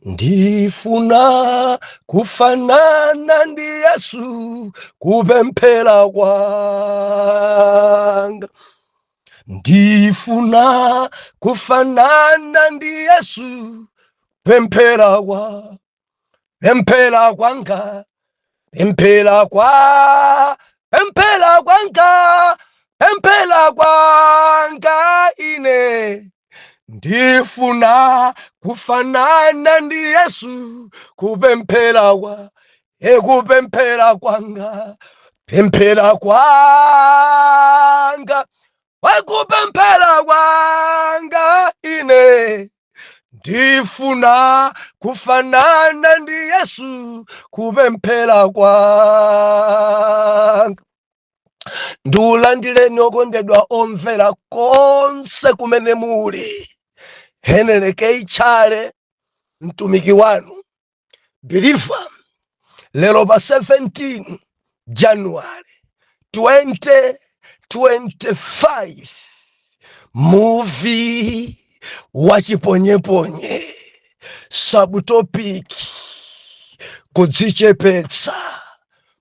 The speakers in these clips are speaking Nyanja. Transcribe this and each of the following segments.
ndifuna kufanana ndi Yesu kupemphera kwanga. Ndifuna kufanana ndi Yesu pemphera kwanga. Pemphera kwanga ine. Ndifuna kufanana ndi Yesu kupemphera kwanga. Kupemphera kwanga. Pemphera kwanga. Kupemphera kwanga ine. Ndifuna kufanana ndi Yesu kupemphera kwanga. Ndiulandireni okondedwa omvera konse kumene muli. Henry K. Chale, mtumiki wanu, believer, lero pa 17 January 2025, movie wachiponyeponye, subtopic, kudzichepetsa,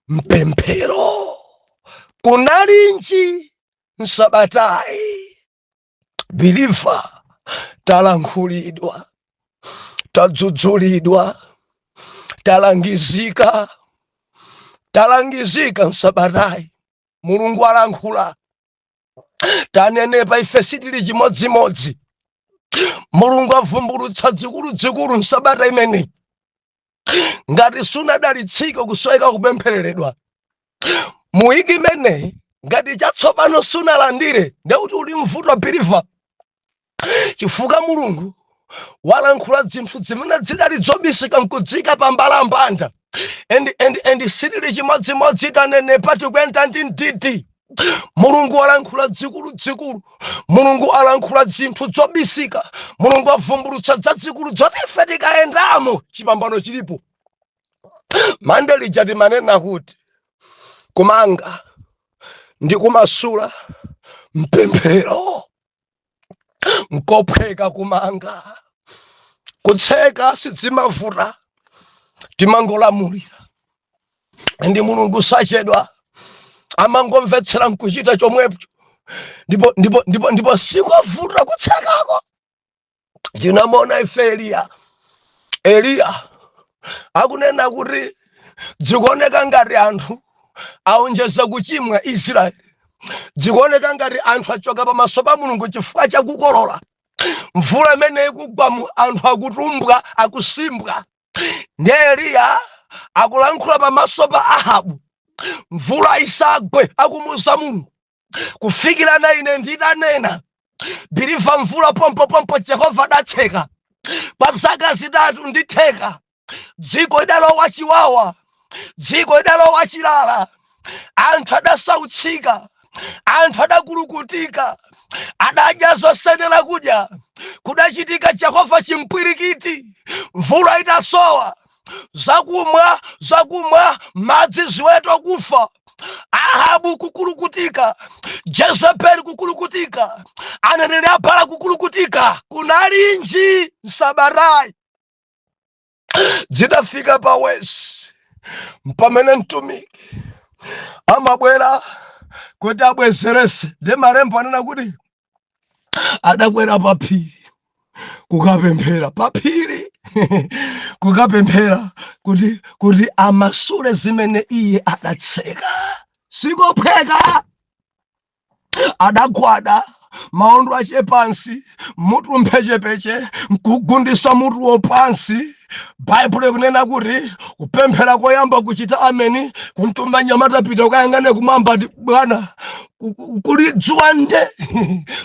mpemphero, kunalinji nsabatayi. Believer, talankhulidwa, tadzudzulidwa, talangizika nsabatayi. Mulungu alankhula, tanenepa ife sitili chimodzimodzi. Mulungu avumbulutsa dzikulu nsabata imeneyi. Ngati sunadalitsike kusweka kupemphereredwa, muiki imeneyi ngati chatsopano sunalandire, ndekuti uli mvuto believer. Chifukwa Mulungu walankhula zinthu zimene zidali zobisika nkudzika pa mbalambanda. And sitili chimodzimodzi tanenepa tikwenda ndi ndidi. Mulungu alankhula dzikulu. Mulungu alankhula zinthu zobisika. Mulungu avumbulutsa zadzikulu zoti ife tikayendamo chipambano chilipo. Mandeli jati manena kuti kumanga ndi kumasula mpemphero. Nkopheka kumanga, kutseka sidzimavuta, timangolamulira. Ndi Mulungu sachedwa, amangomvetsera nkuchita chomwecho. Ndipo sikovuta kutsekako. Tinamona ife Eliya akunena kuti dzikuoneka ngati anthu aonjeza kuchimwa Israeli. Dzikuoneka ngati anthu achoka pamaso pa Mulungu chifukwa chakukolola. Mvula imene ikugwa anthu akutumbwa, akusimbwa. Ndi Eliya akulankhula pamaso pa Ahabu, mvula isagwe, akumuza Mulungu. Kufikira na ine nditanena, biliva mvula pompo Jehova datseka. Pa zaka zitatu nditheka. Dziko idalowa chiwawa, dziko idalowa chilala. Anthu adasautsika, anthu adakulukutika, adadya zosenera kudya. Kudachitika Jehova chimpwirikiti, mvula itasowa, zakumwa, madzi ziweto kufa. Ahabu kukulukutika, Jezebeli kukulukutika, aneneri abala kukulukutika. Kunalinji nsabatayi. Zidafika pa wesi, mpamene mtumiki amabwera kuti abwezerese. Ndi malemba anena kuti adakwera paphiri kukapemphera. Paphiri kukapemphera kuti amasule zimene iye adatseka. Sikopheka. Adagwada, maondo ache pansi, mutu mphechepeche, nkugundisa mutu wopansi. Bible kunena kuti kupemphera koyamba kuchita ameni, kuntuma nyamata pita ukayangane kumamba ati Bwana kuli dzuwa nde.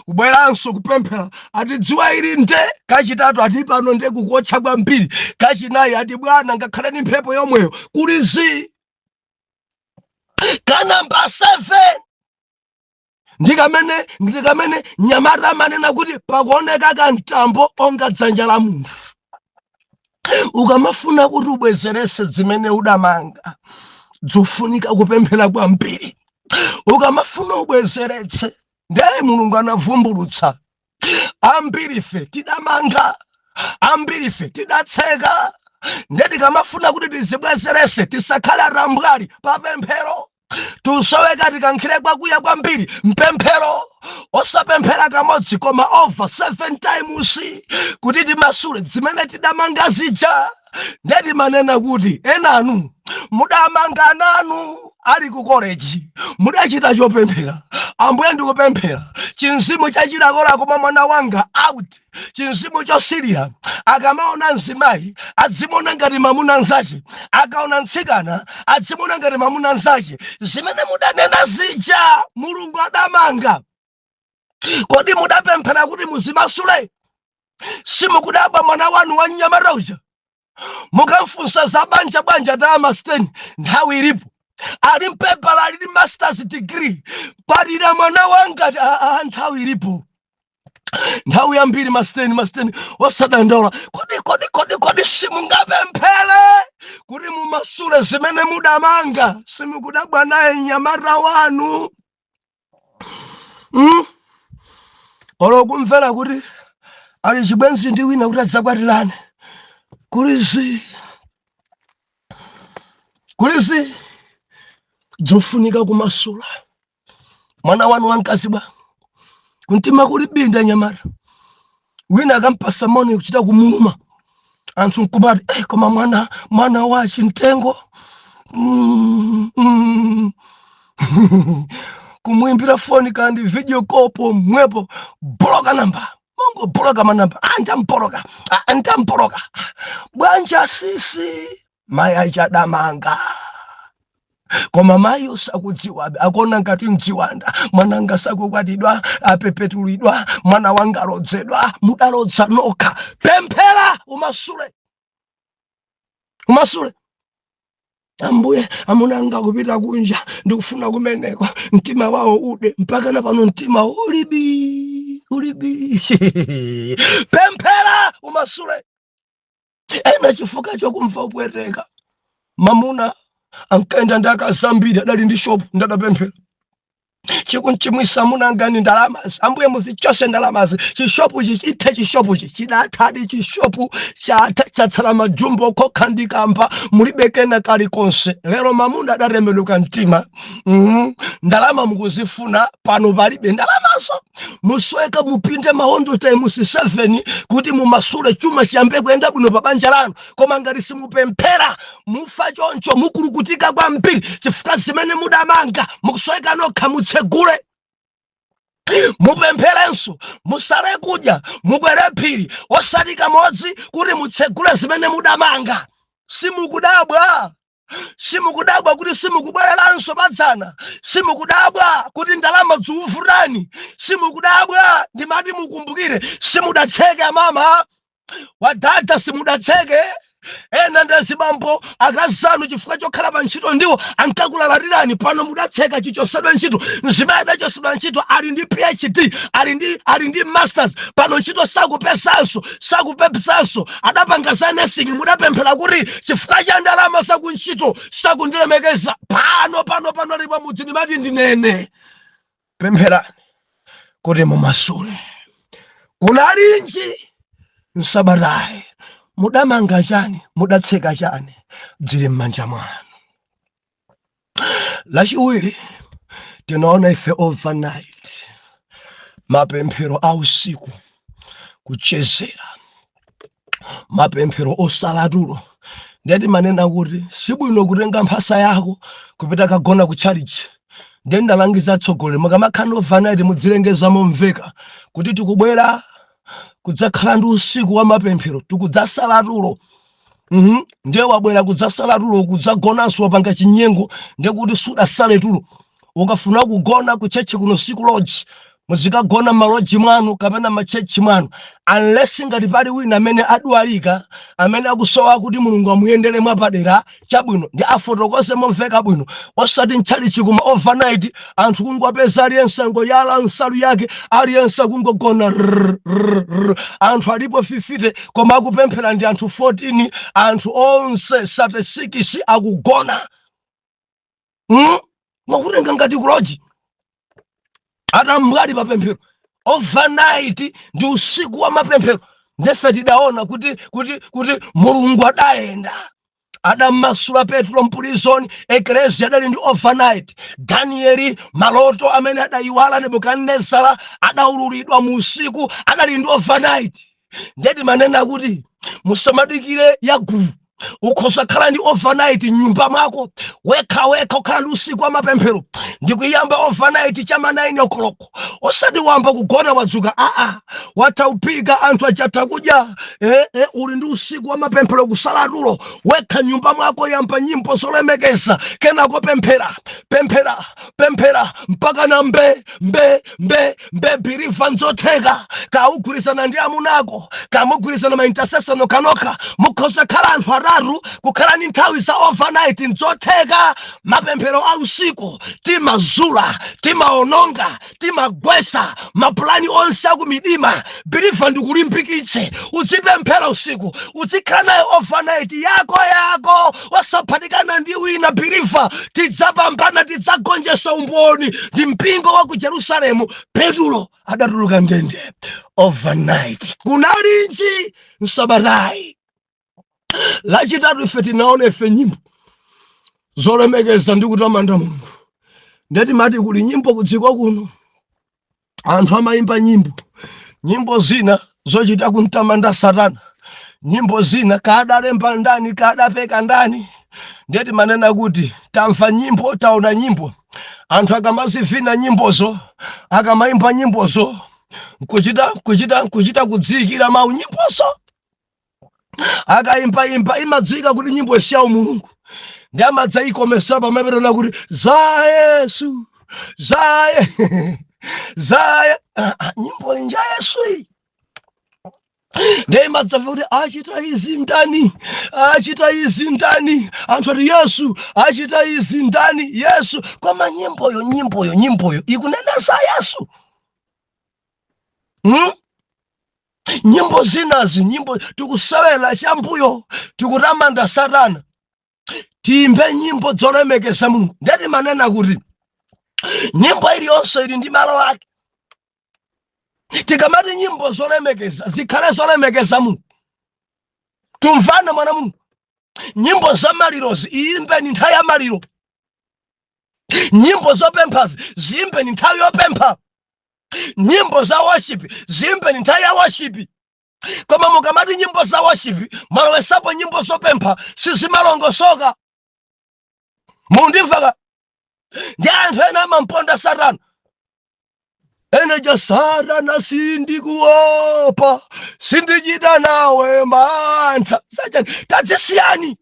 Kubweranso kupemphera ati dzuwa ili nde. Kachitatu ati pano nde kukotcha kwambiri. Kachinayi ati Bwana ngakhale ni mphepo yomweyo kuli zi. Kanamba 7 ndikamene nyamata manena kuti pakuoneka kantambo onga dzanja la munthu. Ukamafuna kuti ubwezerese zimene udamanga, zofunika kupemphera kwambiri. Ukamafuna ubwezeretse, ndiye Mulungu anavumbulutsa. Ambiri ife tidamanga ambiri fe tidatseka ndeti kamafuna kuti tizibwezerese tisakhala rambwali pa pemphero tusoweka tikankhire kwakuya kwambiri mpemphero osapemphera kamodzi koma over 7 times kuti timasule zimene tidamanga zija. Ndeti manena kuti enanu mudamanga ananu ali ku college mudachita chopemphera. Ambuye ndikupemphera chinzimu chachilakola koma mwana wanga out chinzimu chosirira akamaona mzimayi adzimona ngati mamuna nzache akaona mtsikana adzimona ngati mamuna nzache zimene mudanena zija Mulungu adamanga. Kodi mudapemphera kuti muzimasule? Simukudabwa mwana wanu wa mnyamata uja mukamfunsa za banja ta masteni nthawi ilipo ali mpepala ali masters degree palira mwana wanga nthawi ilipo nthawi yambiri masteni osadandaula. Kodi simungapemphele kuti mumasule zimene mudamanga? Simukudabwa naye mnyamata wanu olokumvera kuti ali chibwenzi ndi wina kuti adzakwatirane kulisi zofunika kumasula mwana wanu wankazi bwa kuntima kuli binda nyamata wina akampasa moni kuchita kumuluma anthu nkubati koma mwana wa chintengo kumwimbira foni kandi video call mwepo bloka namba mongo bloka manamba antamporoka bwanja sisi maya ichadamanga koma mayi usakudziwabe akona ngati mdziwanda mwananga sakukwatidwa apepetulidwa mwana wanga alodzedwa mudalodza nokha. Pemphera umasule. Ambuye amunanga kupita kunja ndikufuna kumeneko mtima wawo ude mpaka na pano mtima ulibi pemphera umasule. Ena chifuka chokumva upweteka mamuna ankaenda ndakazambira dali ndi shop ndadapemphera chikunchimwisa munangani ndalamazi ambuye muzichose ndalamazi chishopu chichithe chishopu chidathadi chishopu chatsala majumbo kokha ndikampa mulibekena kalikonse. Lero mamuna adaremeluka mtima ndalama mukuzifuna pano palibe ndalamazo musweka mupinde mahondo times 7 kuti mumasule chuma chiyambe kuyenda bwino pa banja lanu. Koma ngati simupemphera mufa choncho mukulukutika kwambiri chifukwa zimene mudamanga mukusweka nokha mutsegule. Mupempherenso musale kudya mubwere phiri osati kamodzi kuti mutsegule zimene mudamanga. Simukudabwa kuti simukubwereranso padzana. Simukudabwa kuti ndalama ziuvutani. Simukudabwa ndimati mukumbukire simudatseke amama wadada simudatseke. Ena ndazibambo akazanu chifukwa chokhala pa ntchito ndiwo ankakulalalirani pano mudatseka chichosedwa ntchito mzimayi chosedwa ntchito ali ndi PhD ali ndi masters pano ntchito sakupepsanso adapanga za nursing mudapemphera kuti chifukwa cha ndalama sakuntchito sakundilemekeza pano lipa mudzi ndimati ndinene. Pempherani kuti mumasule. Kunalinji nsabatayi mudamanga chani mudatseka chani dzili m'manja mwanu. Lachiwiri tinaona ife overnight mapemphero a usiku kuchezera mapemphero osalatulo. Ndeti manena kuti sibwino kutenga mphasa yako kupita kagona ku church. Ndeti ndalangiza tsogole mukamakhala overnight mudzilengeza momveka kuti tikubwera kudzakhala ndi usiku wa mapemphero tikudzasalatulo. Ndiye wabwera kudzasalatulo kudzagonanso wapanga chinyengo ndekuti sudasale tulo. Ukafuna kugona ku chechi kuno siku lodge muzikagona maloji mwanu kapena machechi mwanu unless ngati pali wina amene adwalika amene akusowa kuti Mulungu amuyendere mwapadera chabwino ndi afotokoze momveka bwino osati ntchalichi kuma overnight anthu kungopeza aliyense ngoyala nsalu yake aliyense kungogona anthu alipo 50 koma akupemphera ndi anthu 14 anthu onse 36 akugona. Mwakutenga ngati kuloji adamwali mapemphero overnight ndi usiku wa mapemphero Ndefe tidaona kuti Mulungu adaenda adamasula Petro mpulizoni, eklesia adali ndi overnight. Danieli maloto amene adayiwala Nebukadnezara adaululidwa mu usiku, adali ndi overnight. Ndeti manena kuti musamadikire yagulu, ukhoza khala ndi overnight nyumba mwako wekha ukhala ndi usiku wa mapemphero, ndikuyamba overnight chama 9 o'clock, osati wamba kugona wadzuka watauphika anthu achatha kudya, uli ndi usiku wa mapemphero kusala tulo wekha nyumba mwako, yamba nyimbo zolemekeza, kenako pemphera mpaka na mbe birifa nzotheka, kaugwirizana ndi amunako, kamugwirizana ma intercession kanoka, mukhoza khala anthu atatu kukhala ni nthawi za overnight nzotheka. Mapemphero a usiku timazula, timaononga, timagwesa maplani onse akumidima. Birifa ndikulimpikitse uzipemphera usiku, uzikhala nayo overnight yako wasaphatikana ndi wina. Birifa tidzapambana, tidzagonjesa umboni ndi mpingo wa ku Jerusalemu. Petro adatuluka ndende overnight. Kunalinji msabatayi lachitatu ife tinaona ife nyimbo zolemekeza ndi kutamanda Mulungu. Ndeti mati kuli nyimbo kudziko kuno anthu amayimba nyimbo zina zochita kumtamanda Satana, nyimbo zina kadalemba ndani kadapeka ndani. Ndeti manena kuti tamva nyimbo, taona nyimbo, anthu akamazivina nyimbozo, akamayimba nyimbozo, kuchita kudzikira mau nyimbozo, akaimba imadzika kuti nyimbo isiya Mulungu. Ndi amadzayikomesa pamapero na kuti za Yesu nyimbo inja Yesu iyi. Ndi imadzafa kuti achita izi ndani, anthu ati Yesu achita izi ndani, Yesu. Koma nyimboyo ikunena za Yesu. Nyimbo zinazi, nyimbo tikusewela chambuyo, tikutamanda Satana, tiimbe nyimbo zolemekeza Mulungu. Ndeti manena kuti nyimbo iliyonse ili ndi malo ake. Tikamati nyimbo zolemekeza zikhale zolemekeza Mulungu, tumvana mwana Mulungu. Nyimbo za malirozi iimbe ni nthawi ya maliro, nyimbo zopemphazi ziimbe ni nthawi yopempha, nyimbo za worship ziimbe ni nthawi ya worship. Koma mukamati nyimbo za worship malowesapo nyimbo zopempha sizimalongosoka. Mundimvaka? Ndi anthu ena amamponda Satana, eneja Satana sindikuopa, sindichita nawe mantha. Satana tadzisiyani,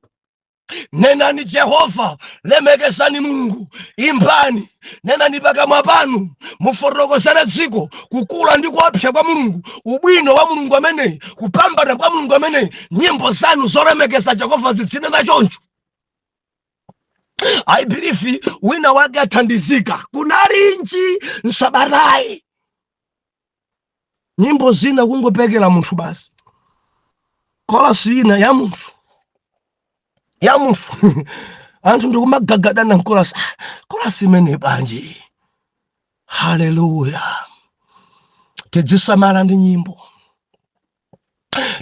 nenani Jehova, lemekezani Mulungu, imbani, nenani pakamwa panu, mufotokozere dziko kukula ndi kuopsa kwa Mulungu, ubwino wa Mulungu ameneyi, kupambana kwa Mulungu ameneyi. Nyimbo zanu zolemekeza Jehova zitsinena choncho. I believe wina wake athandizika. Kunalinji msabatayi nyimbo zina kungopekera munthu basi, kolasi ina ya munthu anthu ndikumagagadana nkolasi, kolasi imene banji. Haleluya. Tidzisamala ndi nyimbo,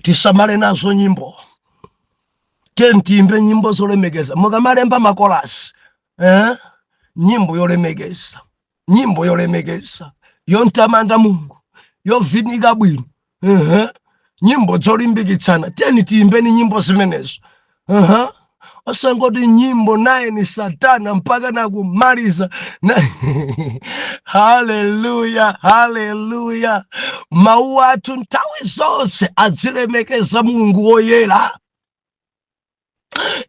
tisamale nazo nyimbo, tiimbe nyimbo zolemekeza. Mukamalemba makolasi nyimbo yolemekeza, yontamanda Mulungu, yovinika bwino, nyimbo zolimbikitsana, tiimbeni nyimbo zimenezo. Osangoti nyimbo naye ni Satana mpaka nakumaliza. Haleluya. Mawu athu nthawi zonse azilemekeza Mulungu woyera.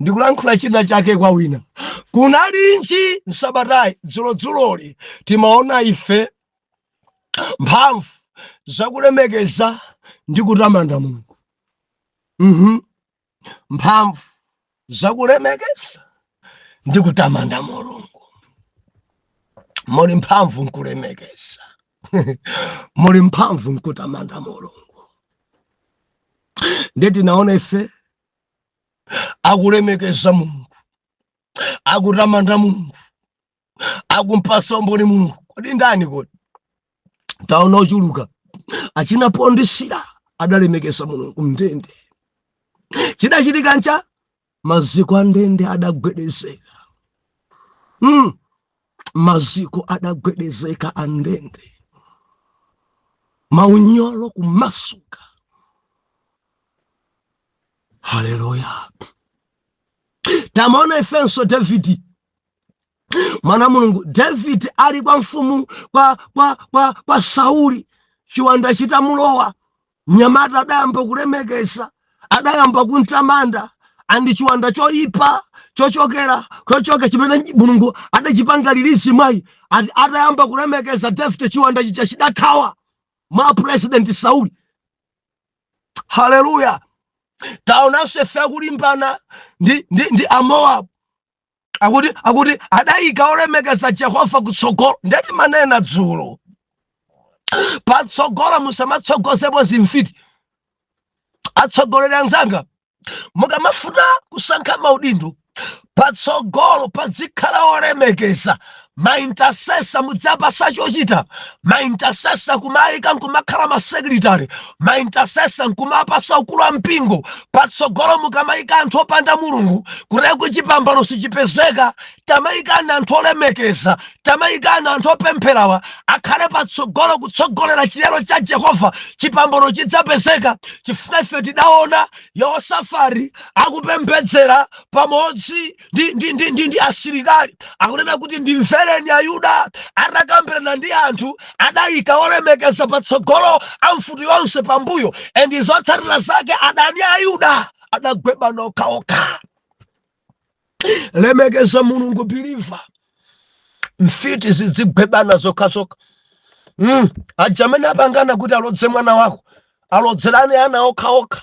Ndikulankhula china chake kwa wina. Kunalinji msabatayi dzuloli timaona ife mphamvu zakulemekeza ndi kutamanda Mulungu. Mphamvu zakulemekeza ndi kutamanda Mulungu. Muli mphamvu nkulemekeza, muli mphamvu nkutamanda Mulungu. Ndeti naona ife akulemekeza Mulungu, akutamanda Mulungu, akumpasa umboni Mulungu. Kodi ndani kodi taona ochuluka achina pondisira adalemekeza Mulungu. Ndende chidachitika ncha maziko a ndende adagwedezeka. Maziko adagwedezeka a ndende, maunyolo kumasuka. Haleluya. Tamona ifenso David mwana Mulungu. David ali kwa mfumu kwa Sauli, chiwanda chitamulowa, mnyamata adayamba kulemekeza, adayamba kuntamanda, andi chiwanda choipa chochoka chimene Mulungu adachipanga lilisi mwayi, adayamba kulemekeza David, chiwanda chicha chidathawa mwa President Sauli. Haleluya. Taonanso ife akulimbana ndi Amowabu, akuti adayika olemekeza Yehova kutsogolo. Ndeti manena dzulo, patsogolo musamatsogozepo zimfiti. Atsogoleri anzanga, mukamafuna kusankha maudindo, patsogolo pazikhala olemekeza. Maintasesa mudzapasa chochita, maintasesa kumayika nkumakhala masekretari, maintasesa nkumapasa ukulu wa mpingo. Patsogolo mukamayika anthu opanda Mulungu, kuti chipambano sichipezeka. Tamayikani anthu olemekeza, tamayikani anthu opempherawa akhale patsogolo kutsogolera chilero cha Yehova, chipambano chidzapezeka. Chifukwa ife tidaona Yehosafari akupembedzera pamodzi ndi asilikali, akunena kuti ndimvereni Ayuda. Atakambirana ndi anthu, adayika olemekeza patsogolo, amfuti yonse pambuyo, endi zotsatira zake adani Ayuda adagwebana okhaokha. Lemekeza Mulungu, biliva. Mfiti zidzigwebana zokhazokha. Ajamene apangana kuti alodze mwana wako, alodzerane ana okhaokha.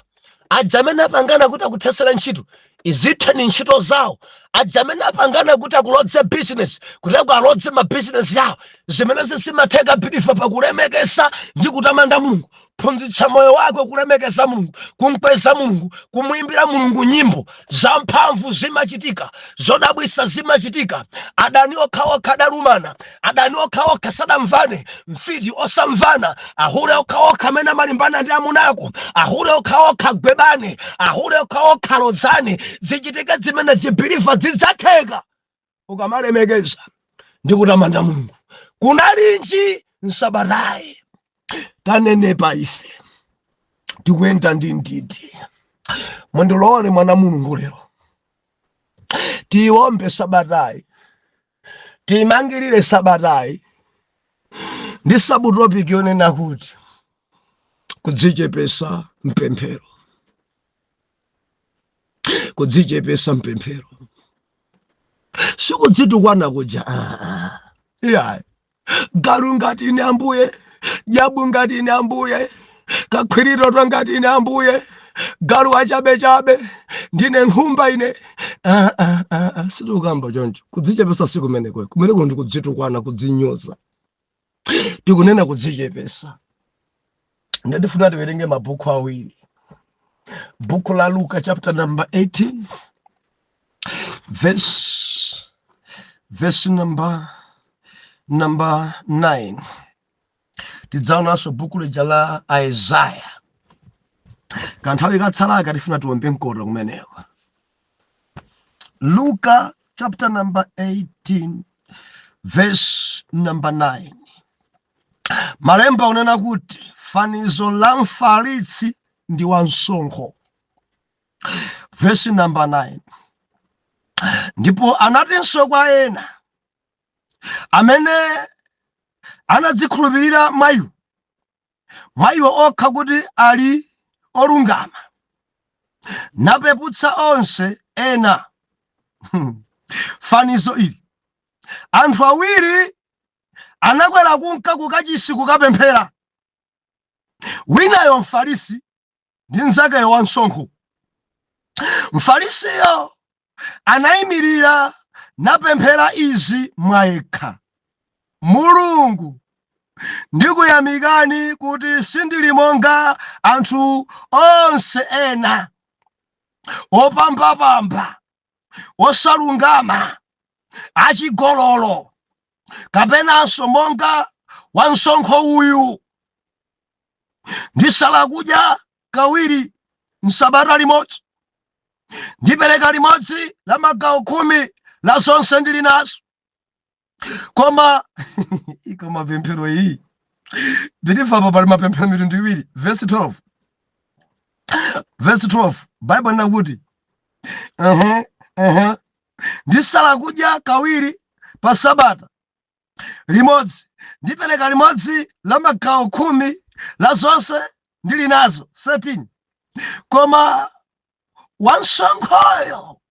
Ajamene apangana kuti akuthesera ntchito, izitheni ntchito zawo. Ajamene apangana kuti akulodze business, kuti alodze ma business yawo. Zimene zimatheka biliva pakulemekeza ndi kutamanda Mulungu. Phunzitsa moyo wako kulemekeza Mulungu, kumkweza Mulungu, kumuimbira Mulungu nyimbo zamphamvu. Zimachitika, zodabwisa zimachitika. Adani okhaokha adalumana, adani okhaokha sadamvane, mfiti osamvana, ahule okhaokha amene amalimbana ndi amuna ako, ahule okhaokha agwebane, ahule okhaokha alodzane. Zichitike zimene zibiliva zidzatheka ukamalemekeza ndi kutamanda Mulungu. Kunalinji nsabatayi tanenepa ife tikuyenda ndi ndidi. Mundilole mwana Mulungu, lero tiwombe sabatayi, timangirire sabatayi ndi subtopic yonena kuti kudzichepesa mpemphero. Kudzichepesa mpemphero sikudzitukwana kuja iya galu ngati ine Ambuye, jabu ngati ine Ambuye, kakhwiriro ngati ine Ambuye, galu wachabechabe ndine nkhumba ine. Situkamba choncho. Kudzichepesa sikumeneko, kumeneko ndi kudzitukwana, kudzinyoza. Tikunena kudzichepesa. Ndifuna tiwerenge mabuku awiri. Buku la Luka chapter number 18 verse number 9. Tidzaonanso buku lija la Isaiah. Kanthawi katsalaka tifuna tiwombe mkoto kumeneko. Luka chapter number 18 verse number 9. Malemba unena kuti fanizo la mfalitsi ndi wansonkho. Verse number 9. Ndipo anatinso kwa ena amene anadzikhulupirira mayiwo okha kuti ali olungama, napeputsa onse ena. Fanizo ili, anthu awiri anakwera kunka kukachisi kukapemphera, winayo mfarisi ndi nzakeyo wansonkho. Mfarisiyo anayimirira napemphera izi mwayekha: Mulungu, ndikuyamikani kuti sindili monga anthu onse ena, opambapamba, osalungama, achigololo, kapenanso monga wansonkho uyu. ndisala kudya kawiri msabata limodzi, ndipereka limodzi la magawo 10 la zonse ndili nazo. Koma iko mapemphero iyi ndilifa pali mapemphero mitundu iwiri. Verse 12 Bible nakuti ndisala kudya kawiri pa sabata limodzi, ndipereka limodzi la magawo 10 la zonse ndili nazo. 13 Koma wansonkhoyo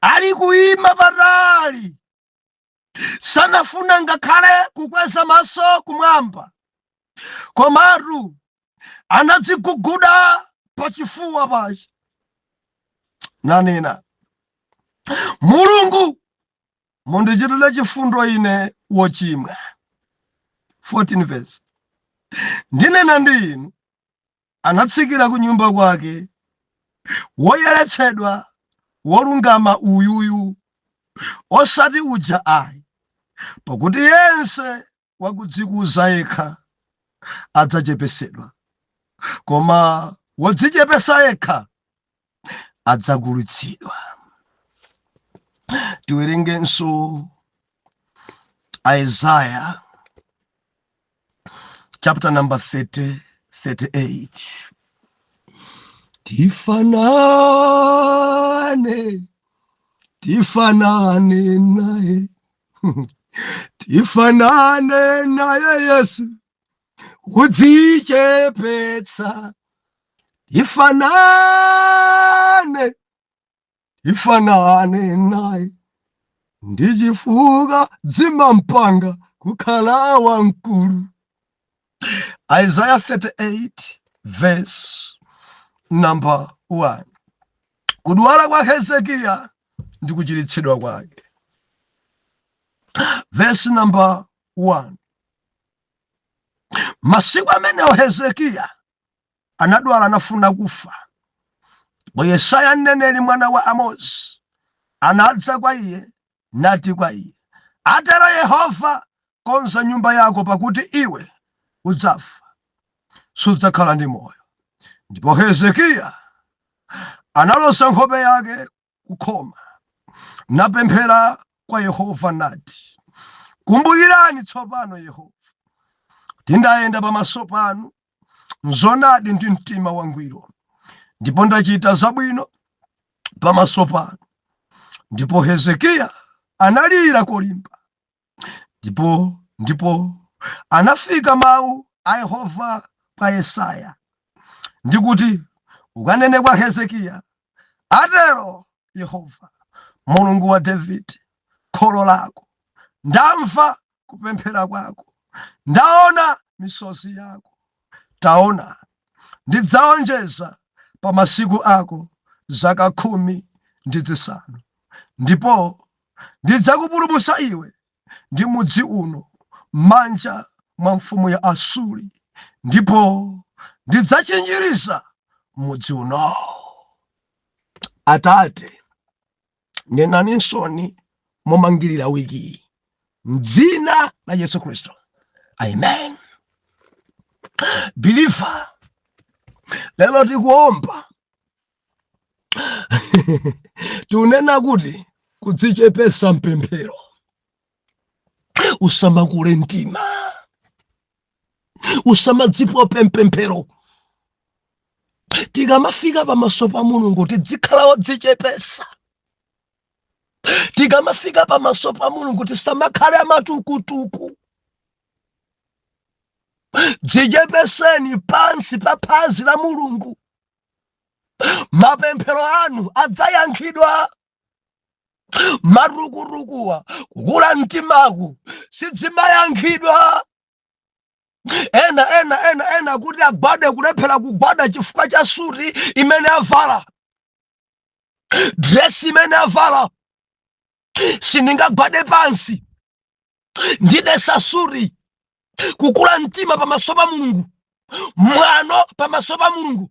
ali kuima patali, sanafuna ngakhale kukweza maso kumwamba, komatu anadziguguda pachifuwa pache nanena, Mulungu mundichitire chifundo ine wochimwa. 14 verse ndinena ndi inu, anatsikira ku nyumba kwake woyeretsedwa wolungama uyuyu, osati uja ayi, pakuti yense wakudzikuza yekha adzachepesedwa, koma wodzichepesa yekha adzakulitsidwa. Tiwerengenso Isaiah chapter number 38. Tifanane naye tifanane naye Yesu kudzichepetsa, tifanane naye ndichifuka dzimampanga kukhala wamkulu. Isaiah 38 verse number 1. Kudwala kwa Hezekiya ndi kuchiritsidwa kwake. Verse number 1. Masiku amenewo Hezekiya anadwala, anafuna kufa. Bwa Yesaya mneneri mwana wa Amozi anadza kwa iye nati kwa iye, atero Yehova, konza nyumba yako, pakuti iwe udzafa, sudzakhala ndi moyo. Ndipo Hezekiya analosa nkhope yake kukhoma, napemphera kwa Yehova nati, kumbukirani tsopano Yehova, tindayenda pamaso panu m'zoonadi ndi mtima wangwiro, ndipo ndachita zabwino pamaso panu. Ndipo Hezekiya analira kolimba. Ndipo anafika mawu a Yehova kwa Yesaya ndikuti, ukanene kwa Hezekiya, atero Yehova, Mulungu wa Davide kholo lako, ndamva kupemphera kwako, ndaona misozi yako. Taona, ndidzaonjeza pa masiku ako zaka 15, ndipo ndidzakupulumutsa iwe ndi mudzi uno m'manja mwa mfumu ya Asuri, ndipo ndidzachinjiriza mudzi uno. Atate, nenaninsoni momangirira wiki m'dzina la Yesu Kristo. Amen. Believer, lelo tikuomba tunena kuti kudzichepesa mpemphero, usamakule mtima, usamadzipo pemphero. Tikamafika pamaso pa Mulungu tidzikhala odzichepesa. Tikamafika pamaso pa Mulungu tisamakhale amatukutuku. Dzichepeseni pansi pa phazi la Mulungu, mapemphero anu adzayankhidwa. Marukurukuwa kukula mtimaku sidzimayankhidwa. Ena kuti agwade kulephera kugwada chifukwa cha suti imene avala, dress imene avala. Sindingagwade pansi, ndidesa suti. Kukula mtima pamaso pa Mulungu, mwano pamaso pa Mulungu,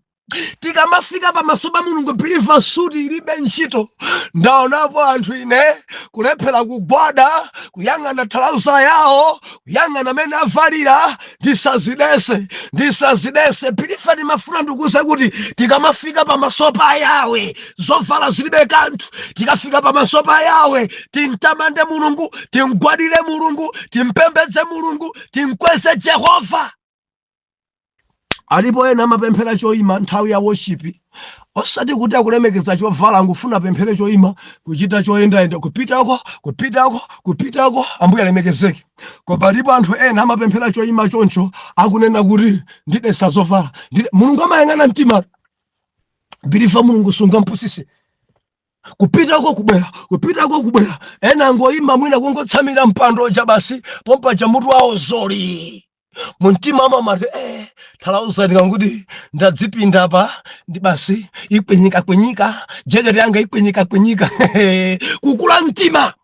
tikamafika pamaso pa Mulungu biliva suti ilibe ntchito. Ndaonapo anthu ine kulephera kugwada, kuyang'ana thalauza yawo, kuyang'ana amene avalira. Ndisazidese biliva timafuna ndikuze kuti tikamafika pamaso pa Yawe zovala zilibe kanthu. Tikafika pamaso pa Yawe timtamande Mulungu, timgwadire Mulungu, timpembedze Mulungu, timkweze Jehova. Alipo ena amapemphera choima nthawi ya worship, osati kuti akulemekeza chovala, ngufuna pemphera choima, kuchita choyendayenda, kupitako Ambuye alemekezeke. Koma alipo anthu ena amapemphera choima choncho, akunena kuti ndidesa zovala. Mulungu amayang'ana mtima. Biliva Mulungu sungampusise. Kupitako kubwera. Ena ngoima mwina kungotsamira mpando ja basi, pompa cha mutu wawo zoli. Muntima mamati thalauza ndikanguti ndadzipinda apa ndi basi ikwenyika jeketi yanga ikwenyika kukula mtima.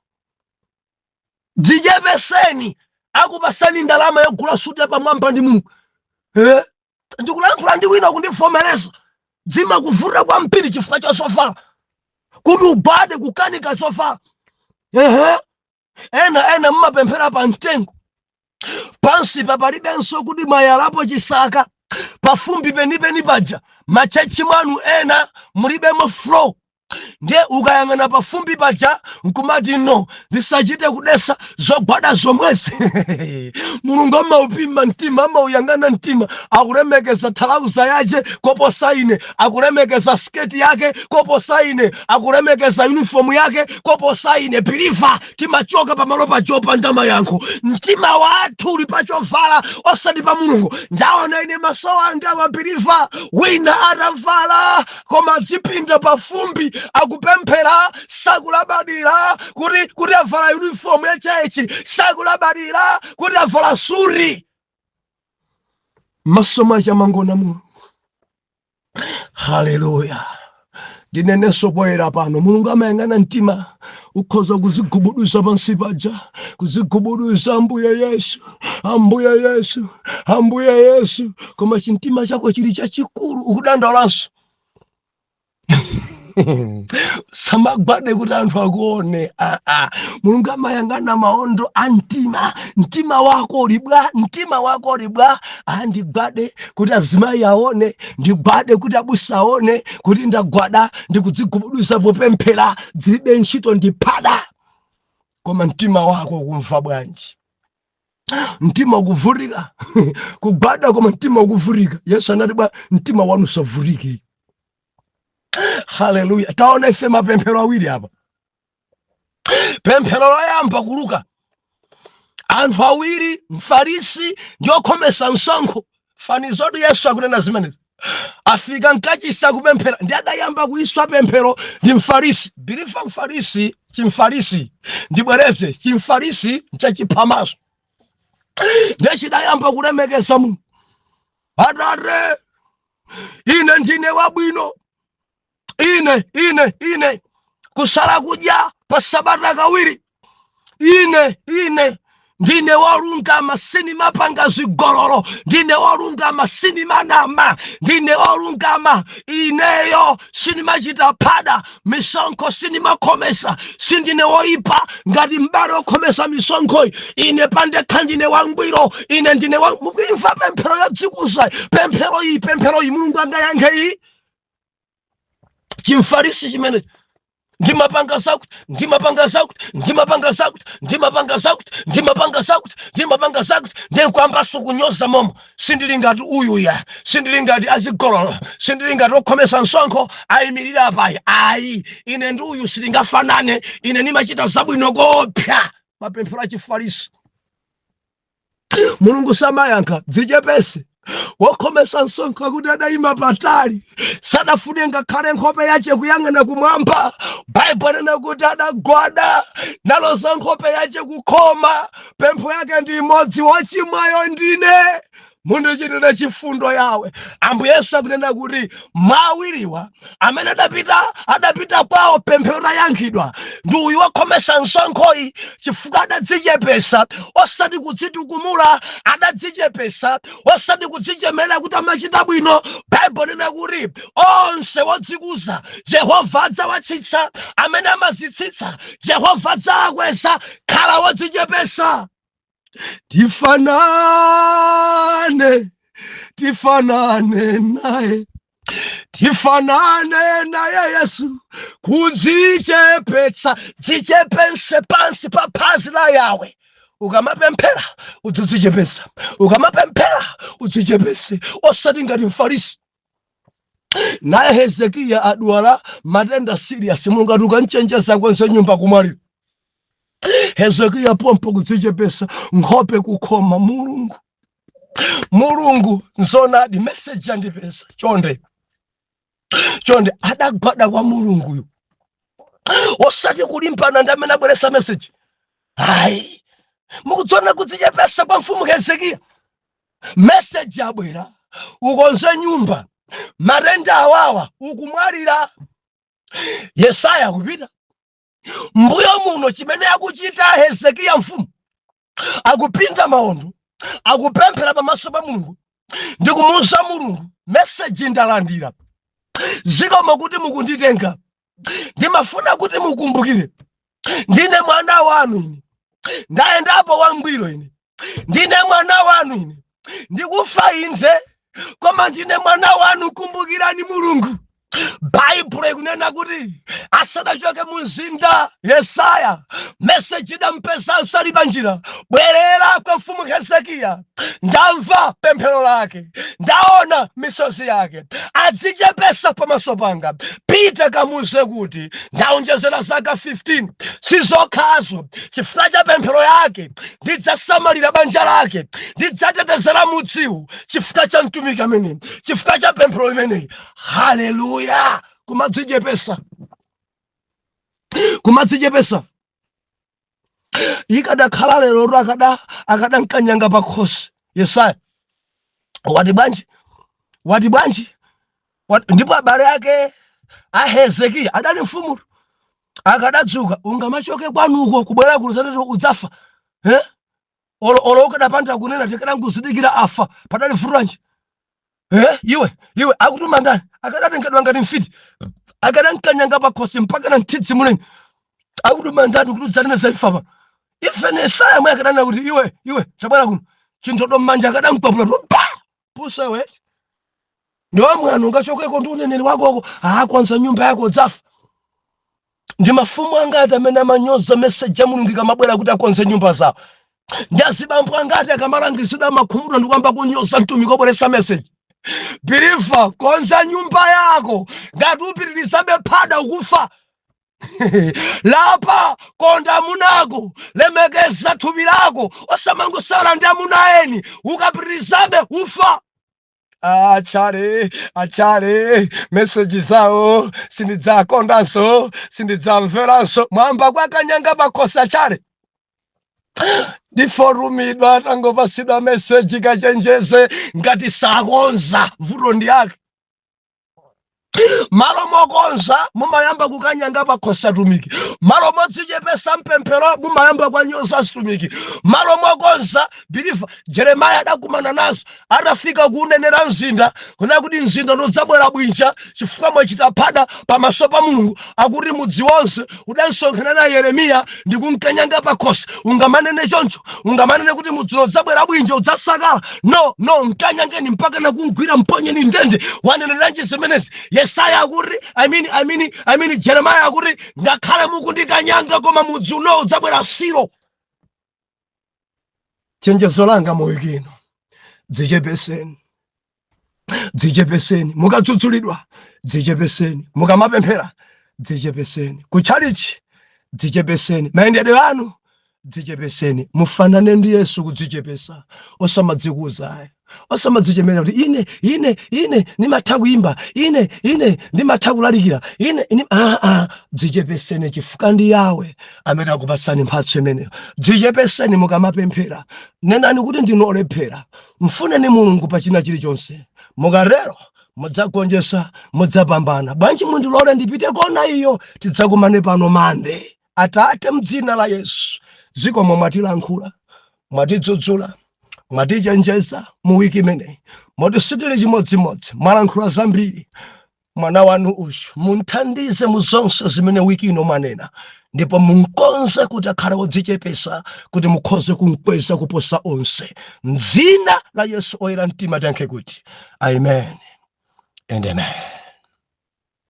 Dzichepeseni, akupasani ndalama yogula suti pamwamba ndi Mulungu. Ndikulankhula ndi wina kundivomereza, dzima kuvuta kwa mpiri chifukwa cha zovala, kuti ubade kukanika zovala. Ena mmapemphera pa mtengo, pansi papalibenso kuti mayalapo chisaka, pafumbi penipeni paja machechi mwanu ena mulibemo flow. Ndiye ukayang'ana pafumbi paja nkumati no, ndisachite kudesa zogwada zomwezi. Mulungu amaupima mtima, amauyang'ana mtima, akulemekeza thalauza yache koposa ine, akulemekeza sketi yake koposa ine, akulemekeza uniform yake koposa ine. Biliva timachoka pamalo pachopa ndama yankho. Mtima wathu uli pachovala osati pa Mulungu. Ndaona ine maso anga wa biliva wina atavala koma dzipinda pafumbi, akupemphera sakulabadira kuti avala uniform ya chechi, sakulabadira kuti avala suri. Maso cha mangona Mulungu. Haleluya. Ndinenenso poyera pano, Mulungu amayang'ana mtima. Ukhoza kuzigubuduza pansi paja, kuzigubuduza Ambuye Yesu, koma chintima chako chili chachikulu ukudandaulanso. Samagwade kuti anthu akuone. Mulungu amayang'ana maondo a mtima wako ulibwa. Ndigwade kuti azimayi aone, ndigwade kuti abusa aone kuti ndagwada, ndikudzigubuduza popemphera, zilibe ntchito ndiphada. Koma mtima wako kumva bwanji? Mtima ukuvurika. Kugwada koma mtima ukuvurika. Yesu anati bwa mtima wanu usavurike. Haleluya. Taona ife mapemphero awiri apa. Pemphero loyamba kuluka, anthu awiri, Mfarisi ndi okhomesa msonkho. Fanizo Yesu akunena zimenezi. Afika mkachisi kupemphera, ndi adayamba kuiswa pemphero ndi Mfarisi. Biliva Mfarisi, chimfarisi ndibwereze, chimfarisi nchachiphamaso. Ndiye chidayamba kulemekeza Mulungu. Atate, ine ndine wabwino. Ine kusala kudya pa sabata kawiri. Ine ndine wolungama, sinimapanga zigololo. Ndine wolungama, sinimanama. Ndine wolungama, ineyo sinimachita phada, misonkho sinimakhomesa. Sindine woipa ngati m'bale okhomesa misonkhoyi. Ine pandekha ndine wangwiro. Ine ndine mukimva pemphero yodzikuza. Pemphero iyi Mulungu angayankhe iyi. Chimfarisi chimene ndimapanga zakuti ndikwamba sukunyoza momo. Sindili ngati uyu ya, sindili ngati azigololo, sindili ngati okhomesa msonkho ayimirira apayi. Ayi, ine ndi uyu silingafanane. Ine nimachita zabwino kopya. Mapemphero a chifarisi. Mulungu samayankha. Dzichepese. Wokhomesa msonkho kuti adayima patali, sadafune ngakhale nkhope yache kuyang'ana kumwamba. Baibulo linena kuti adagwada naloza nkhope yache kukhoma. Pempho yake ndi imodzi, wochimwayo ndine, mundichitire chifundo yawe. Ambuye Yesu akunena kuti mawiriwa amene adapita kwawo pemphero layankhidwa ndi uyu wakhomesa msonkhoyi chifukwa adadzichepesa, osati kudzitukumula, adadzichepesa, osati kudzichemera kuti amachita bwino. Baibulo linena kuti onse wodzikuza Yehova adzawatsitsa, amene amazitsitsa Yehova adzawakweza. Khala wodzichepesa. Tifanane naye, tifanane naye Yesu, kudzichepetsa. Dzichepese pansi pa phazi la Yawe. Ukamapemphera udzichepesa, ukamapemphera udzichepese, osati ngati Mfarisi. Naye Hezekiya adwala matenda serious, Mulungu atukanchenjeza kwense nyumba kumwalira. Hezekiya pompo kudzichepesa, nkhope kukhoma. Mulungu nzonadi message andipesa chonde adagwada kwa Mulunguyo, osati kulimbana ndi amene abweresa message. Hayi, mukudzona kudzichepesa kwa mfumu Hezekiya. Message abwera, ukonze nyumba, matenda awawa, ukumwalira. Yesaya kupita mbuyo muno. Chimene akuchita Hezekiya mfumu, akupinda maondo, akupemphera pamaso pa Mulungu ndi kumuwuza Mulungu, message ndalandira, zikomo kuti mukunditenga, ndimafuna kuti mukumbukire ndine mwana wanu ine, ndayendapo wangwiro ine, ndine mwana wanu ine, ndikufa inde, koma ndine mwana wanu, kumbukirani Mulungu. Baibulo ikunena kuti asanachoke mu mzinda Yesaya, message idampeza ali pa njira. Bwerera kwa mfumu Hezekiya, ndamva pemphero lake, ndaona misozi yake, adzichepesa pamaso panga. Pita kamuze kuti ndaonjezera zaka 15 sizokhazo. Chifukwa cha pemphero yake ndidzasamalira banja lake, ndidzatetezera mudziwu chifukwa cha mtumiki amene, chifukwa cha pemphero limeneyi. Haleluya. Kumadzichepesa, kumadzichepesa. Ikadakhala lero akadankanyanga pa khosi Yesaya, wati bwanji ndipo abale ake a Hezekiya adali mfumu, akadadzuka ungamachoke kwanuko kubwera kuluzatete udzafa. Olo ukadapanda kunena tikadanguzidikira afa padali furanji. Iwe akutuma ndani? Akadatengadwa ngati mfiti, akadankanyanga pa khosi mpaka na mtitsi muleni. Akutuma ndani kuti udzanene za ifapa. Ife ne Yesaya mwe akadanena kuti iwe tabwera kuno, chintodo mmanja akadankapula pusa weti. Ndiwo mwana ungachokeko ndi uneneri wakoko, kwanza nyumba yako udzafa. Ndi mafumu angati amene amanyoza message ya Mulungu ikamabwera kuti akonze nyumba zawo. Ndi azibambo angati akamalangizidwa makhumudwa ndi kwamba kunyoza mtumiki obweresa message. Birifa, konza nyumba yako, ngati upitirizabe phada ukufa. Lapa konda amunako, lemekeza thupi lako, osamangosala ndi amuna eni, ukapitirizabe ufa. Achare message zawo sindidzakondanso, sindidzamveranso. Mwamba kwakanyanga makosa achare. Ndiforumidwa tangopasidwa message kachenjeze ngati sakonza vuto ndi yake. Malo mokonza mumayamba kukanyanga pa khosi atumiki, malo modzichepesa mpemphero mumayamba kwanyoza atumiki, malo mokonza. Birifa, Jeremiya adakumana nazo, atafika kunenera mzinda, kuna kuti mzinda udzabwera bwinja chifukwa mwachita phada pamaso pa Mulungu. Akuti mudzi wonse udasonkhana na Yeremiya ndi kumkanyanga pa khosi. Ungamanene choncho, ungamanene kuti mudzi udzabwera bwinja udzasakala. No, mkanyangeni mpaka na kumgwira mponyeni ndende. Waneneranji zimenezi? Yesaya akuti, I mean Jeremiya akuti, ngakhale mukundikanyanga koma mudzi uno udzabwera siro. Chenjezo langa moyo ino, dzichepeseni, mukadzudzulidwa dzichepeseni, mukamapemphera dzichepeseni, kuchalichi dzichepeseni, mayendedwe anu dzichepeseni mufanane ndi Yesu kudzichepesa osamadzikuza osamadzichemera kuti ine ndimatha kuimba ine ndimatha kulalikira ine dzichepeseni chifukwa ndi Yawe amene akupasani mphatso imeneyo. Dzichepeseni mukamapemphera, nenani kuti ndinu olephera, mfuneni Mulungu pa china chilichonse, mukatero mudzagonjetsa, mudzapambana. Bwanji mundilole ndipite kona iyo, tidzakumane pano mande. Atate, m'dzina la Yesu, zikomo mwatilankhula, mwatidzudzula, mwatichenjeza mu wiki imeneyi, motisitire chimodzimodzi, mwalankhula zambiri. Mwana wanu uyu munthandize mu zonse zimene wiki ino manena, ndipo munkonze kuti akhale wodzichepesa kuti mukhoze kumkweza kuposa onse. M'dzina la Yesu oyera mtima tiyankhe kuti amen and amen.